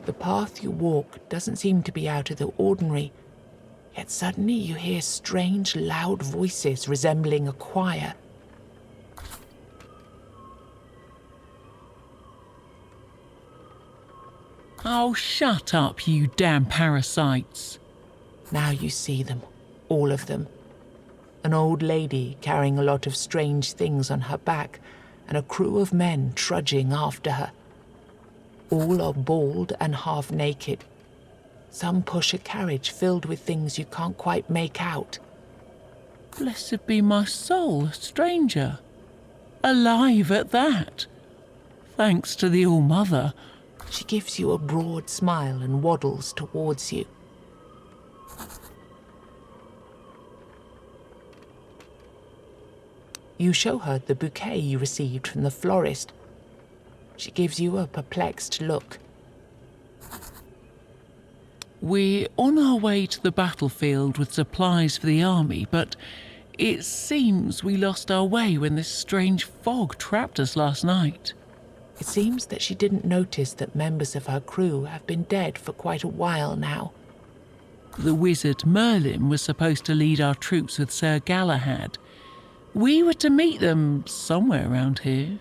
The path you walk doesn't seem to be out of the ordinary, yet suddenly you hear strange, loud voices resembling a choir. Oh, shut up, you damn parasites. Now you see them, all of them. An old lady carrying a lot of strange things on her back, and a crew of men trudging after her. All are bald and half naked. Some push a carriage filled with things you can't quite make out. Blessed be my soul, a stranger. Alive at that. Thanks to the All-Mother. She gives you a broad smile and waddles towards you. You show her the bouquet you received from the florist. She gives you a perplexed look. We're on our way to the battlefield with supplies for the army, but it seems we lost our way when this strange fog trapped us last night. It seems that she didn't notice that members of her crew have been dead for quite a while now. The wizard Merlin was supposed to lead our troops with Sir Galahad. We were to meet them somewhere around here.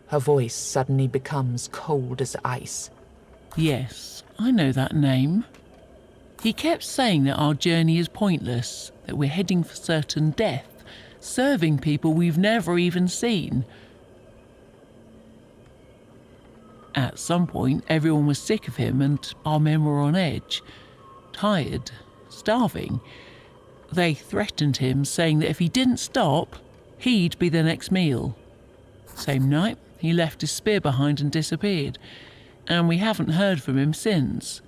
Her voice suddenly becomes cold as ice. Yes, I know that name. He kept saying that our journey is pointless, that we're heading for certain death, serving people we've never even seen. At some point, everyone was sick of him and our men were on edge, tired, starving. They threatened him, saying that if he didn't stop, he'd be the next meal. Same night, he left his spear behind and disappeared, and we haven't heard from him since.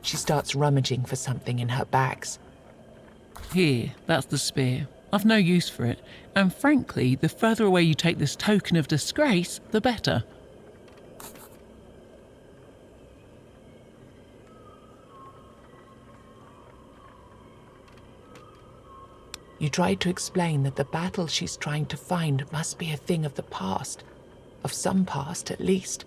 She starts rummaging for something in her bags. Here, that's the spear. I've no use for it, and frankly, the further away you take this token of disgrace, the better. You try to explain that the battle she's trying to find must be a thing of the past, of some past at least.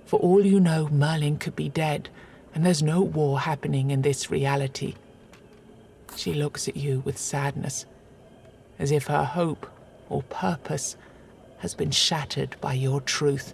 For all you know, Merlin could be dead, and there's no war happening in this reality. She looks at you with sadness, as if her hope or purpose has been shattered by your truth.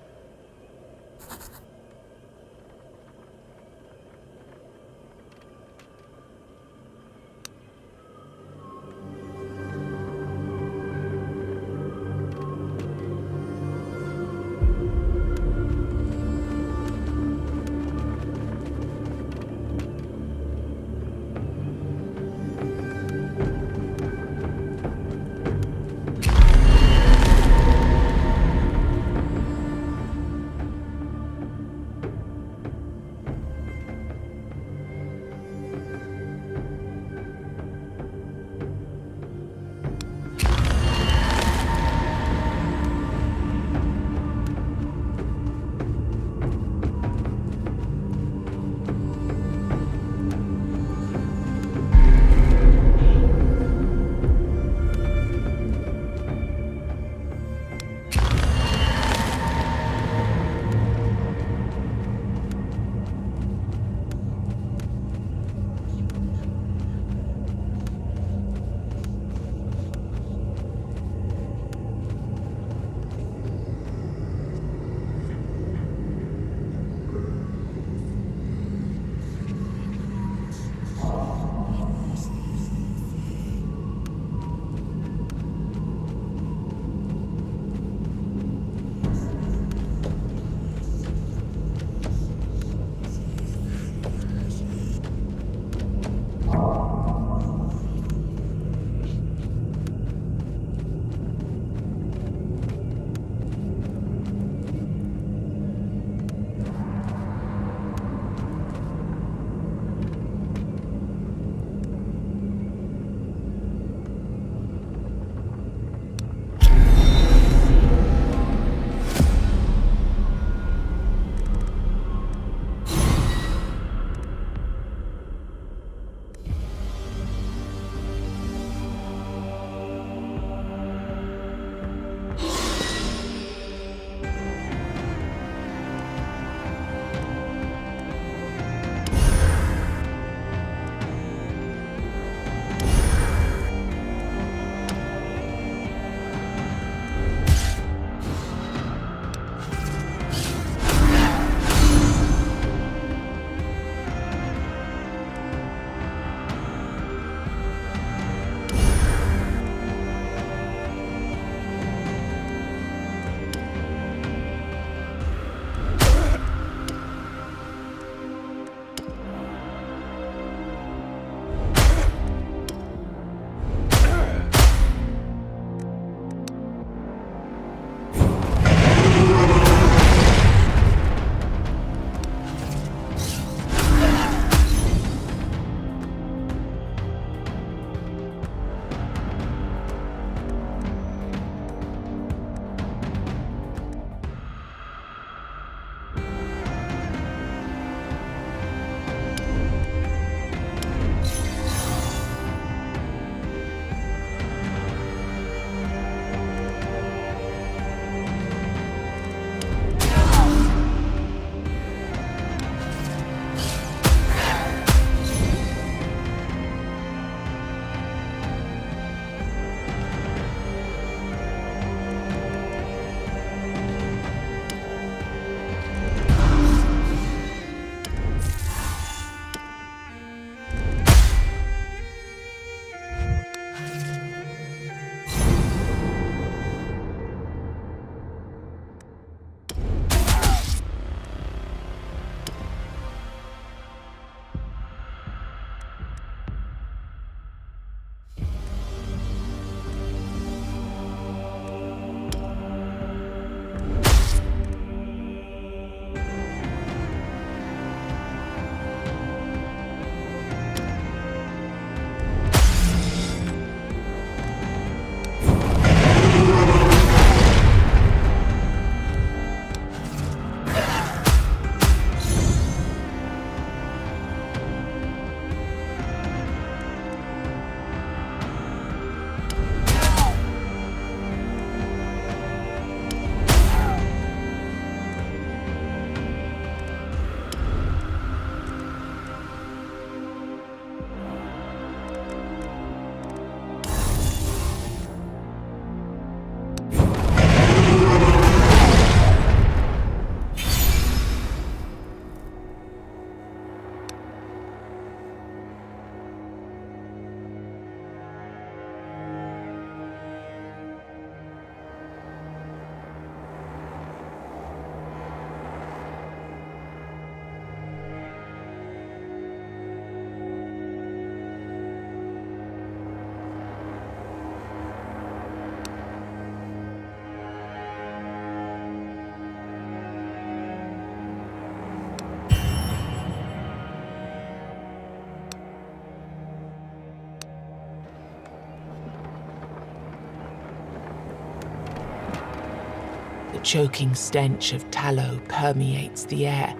choking stench of tallow permeates the air.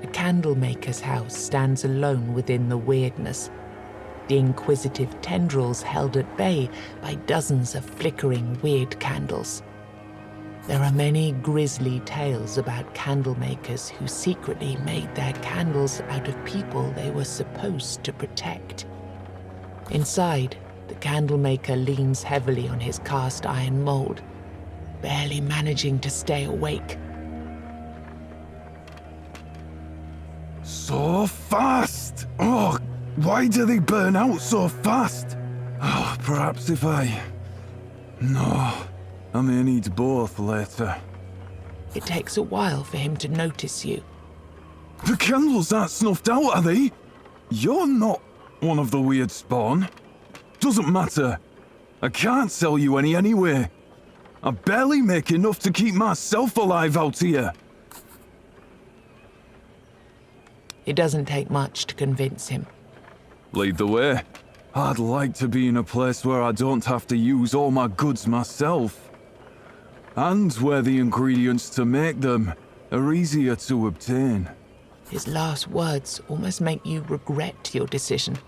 A candlemaker's house stands alone within the weirdness, the inquisitive tendrils held at bay by dozens of flickering weird candles. There are many grisly tales about candlemakers who secretly made their candles out of people they were supposed to protect. Inside, the candlemaker leans heavily on his cast iron mold, barely managing to stay awake. So fast! Oh, why do they burn out so fast? Oh, perhaps if I... No, I may need both later. It takes a while for him to notice you. The candles aren't snuffed out, are they? You're not one of the weird spawn. Doesn't matter. I can't sell you any anyway. I barely make enough to keep myself alive out here. It doesn't take much to convince him. Lead the way. I'd like to be in a place where I don't have to use all my goods myself. And where the ingredients to make them are easier to obtain. His last words almost make you regret your decision.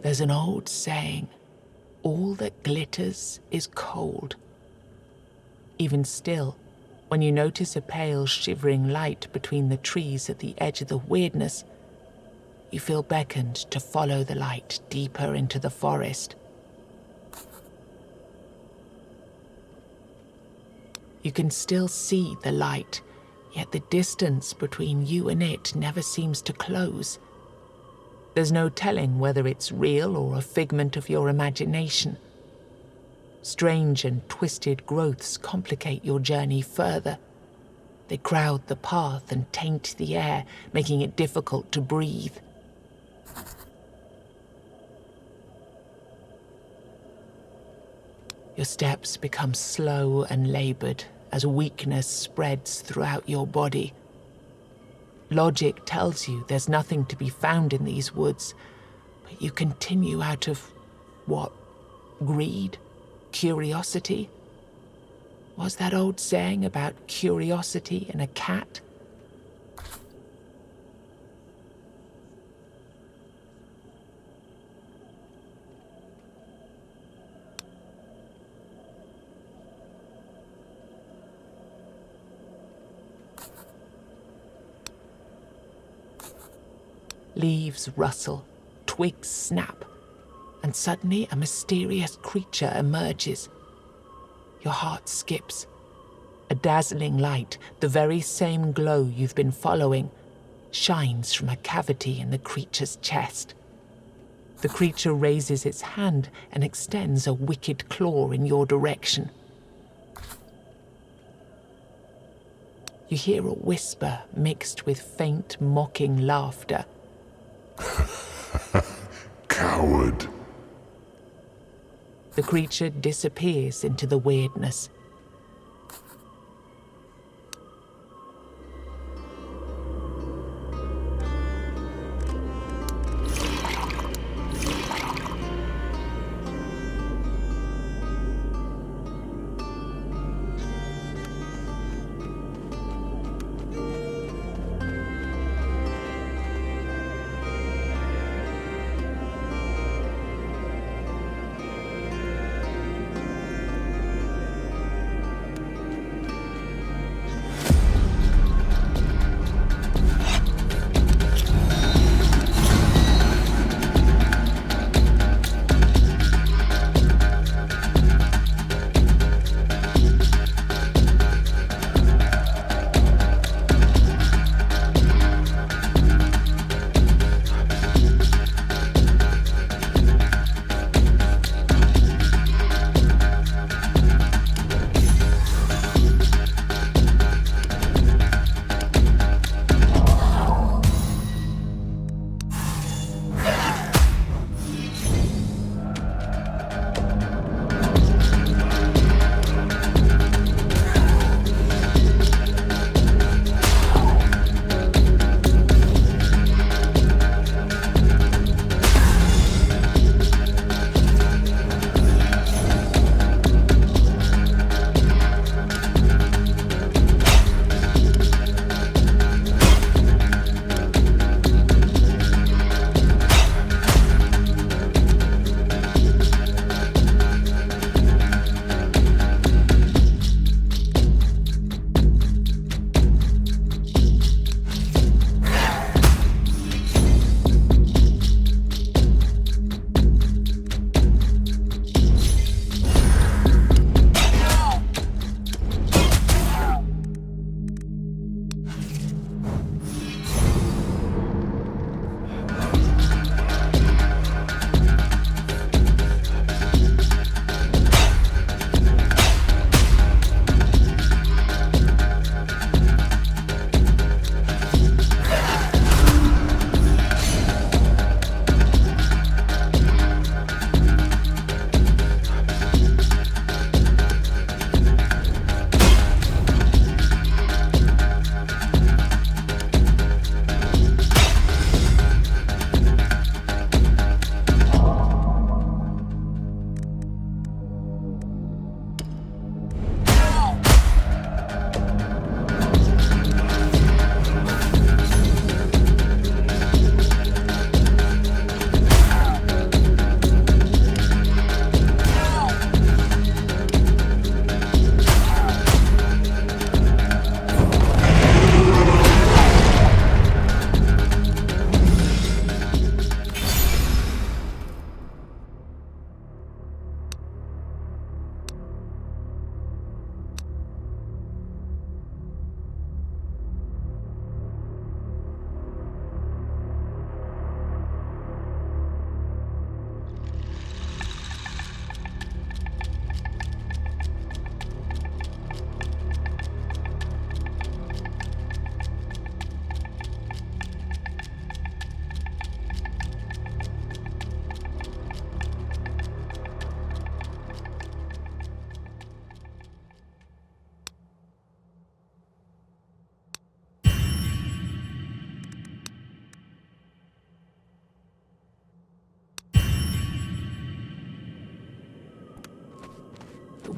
There's an old saying, all that glitters is cold. Even still, when you notice a pale, shivering light between the trees at the edge of the weirdness, you feel beckoned to follow the light deeper into the forest. You can still see the light, yet the distance between you and it never seems to close. There's no telling whether it's real or a figment of your imagination. Strange and twisted growths complicate your journey further. They crowd the path and taint the air, making it difficult to breathe. Your steps become slow and labored as weakness spreads throughout your body. Logic tells you there's nothing to be found in these woods, but you continue out of, what, greed? Curiosity? Was that old saying about curiosity and a cat? Leaves rustle, twigs snap, and suddenly a mysterious creature emerges. Your heart skips. A dazzling light, the very same glow you've been following, shines from a cavity in the creature's chest. The creature raises its hand and extends a wicked claw in your direction. You hear a whisper mixed with faint, mocking laughter. Coward. The creature disappears into the weirdness.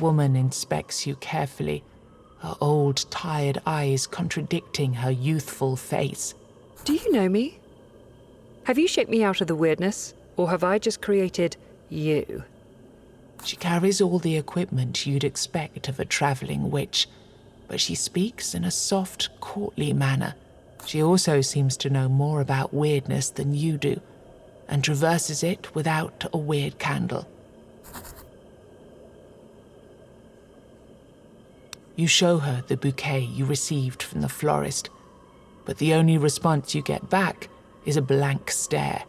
woman inspects you carefully, her old, tired eyes contradicting her youthful face. Do you know me? Have you shaped me out of the weirdness, or have I just created you? She carries all the equipment you'd expect of a traveling witch, but she speaks in a soft, courtly manner. She also seems to know more about weirdness than you do, and traverses it without a weird candle. You show her the bouquet you received from the florist, but the only response you get back is a blank stare.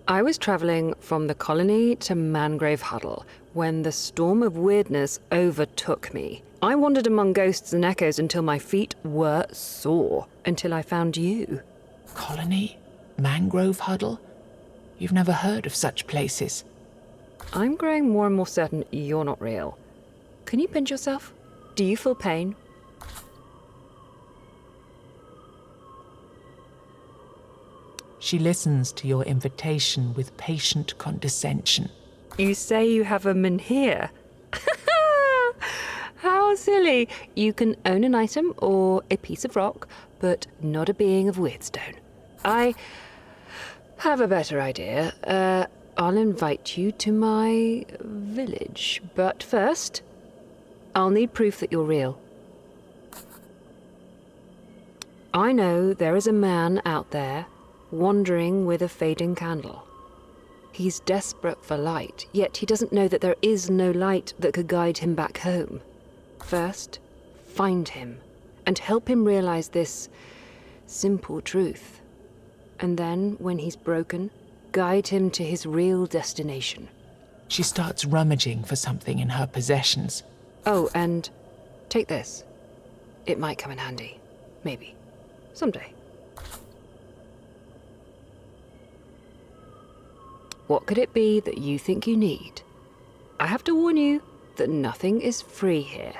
I was traveling from the colony to Mangrove Huddle when the storm of weirdness overtook me. I wandered among ghosts and echoes until my feet were sore, until I found you. Colony? Mangrove Huddle? You've never heard of such places. I'm growing more and more certain you're not real. Can you pinch yourself? Do you feel pain? She listens to your invitation with patient condescension. You say you have a menhir. How silly. You can own an item or a piece of rock, but not a being of Weirdstone. I have a better idea. I'll invite you to my village, but first, I'll need proof that you're real. I know there is a man out there wandering with a fading candle. He's desperate for light, yet he doesn't know that there is no light that could guide him back home. First, find him and help him realize this simple truth. And then, when he's broken, guide him to his real destination. She starts rummaging for something in her possessions. Oh, and take this. It might come in handy. Maybe. Someday. What could it be that you think you need? I have to warn you that nothing is free here.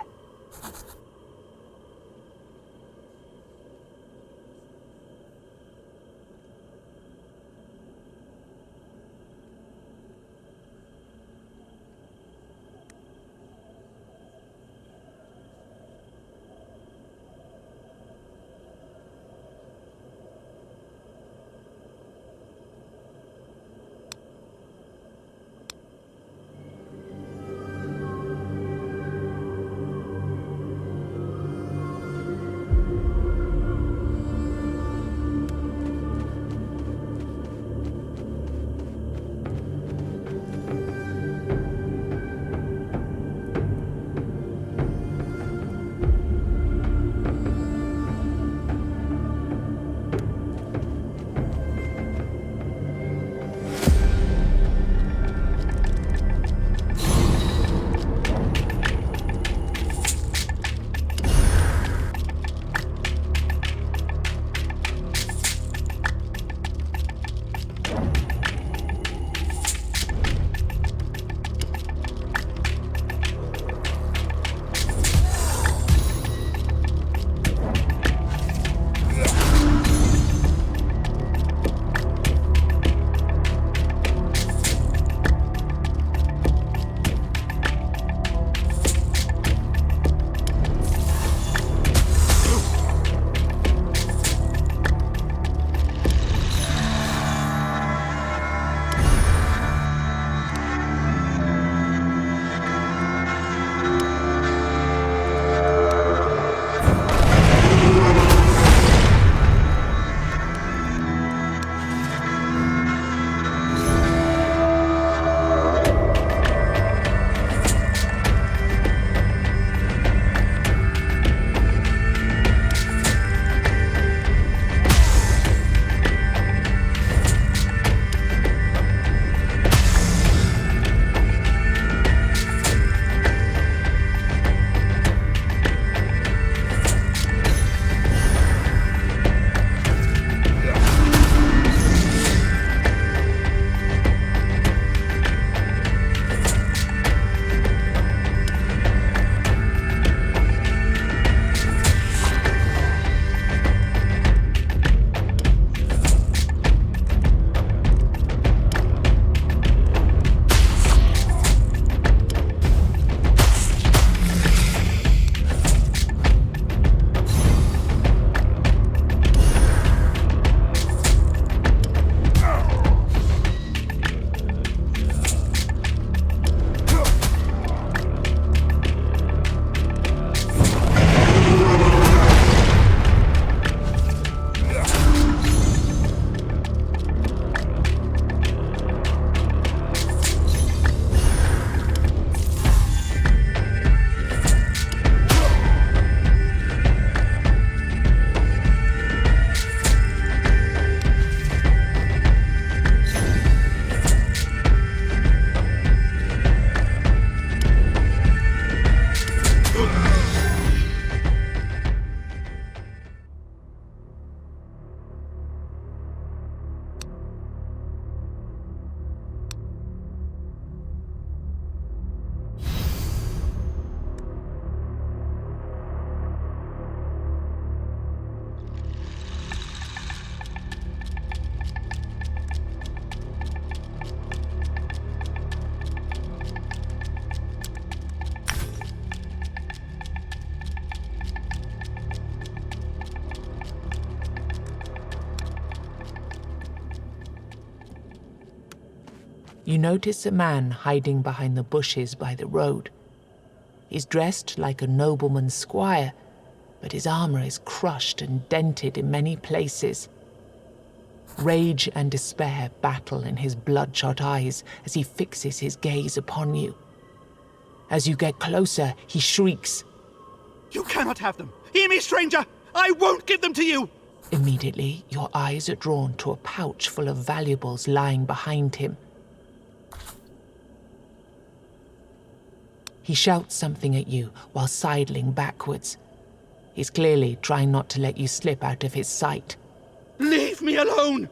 You notice a man hiding behind the bushes by the road. He's dressed like a nobleman's squire, but his armor is crushed and dented in many places. Rage and despair battle in his bloodshot eyes as he fixes his gaze upon you. As you get closer, he shrieks. You cannot have them! Hear me, stranger! I won't give them to you! Immediately, your eyes are drawn to a pouch full of valuables lying behind him. He shouts something at you while sidling backwards. He's clearly trying not to let you slip out of his sight. Leave me alone!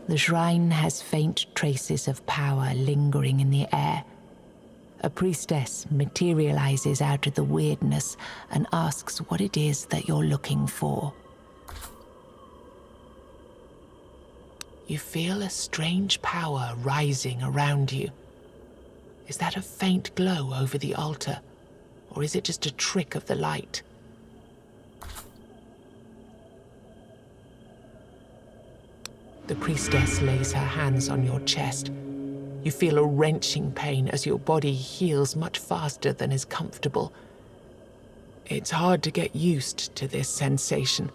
The shrine has faint traces of power lingering in the air. A priestess materializes out of the weirdness and asks what it is that you're looking for. You feel a strange power rising around you. Is that a faint glow over the altar, or is it just a trick of the light? The priestess lays her hands on your chest. You feel a wrenching pain as your body heals much faster than is comfortable. It's hard to get used to this sensation.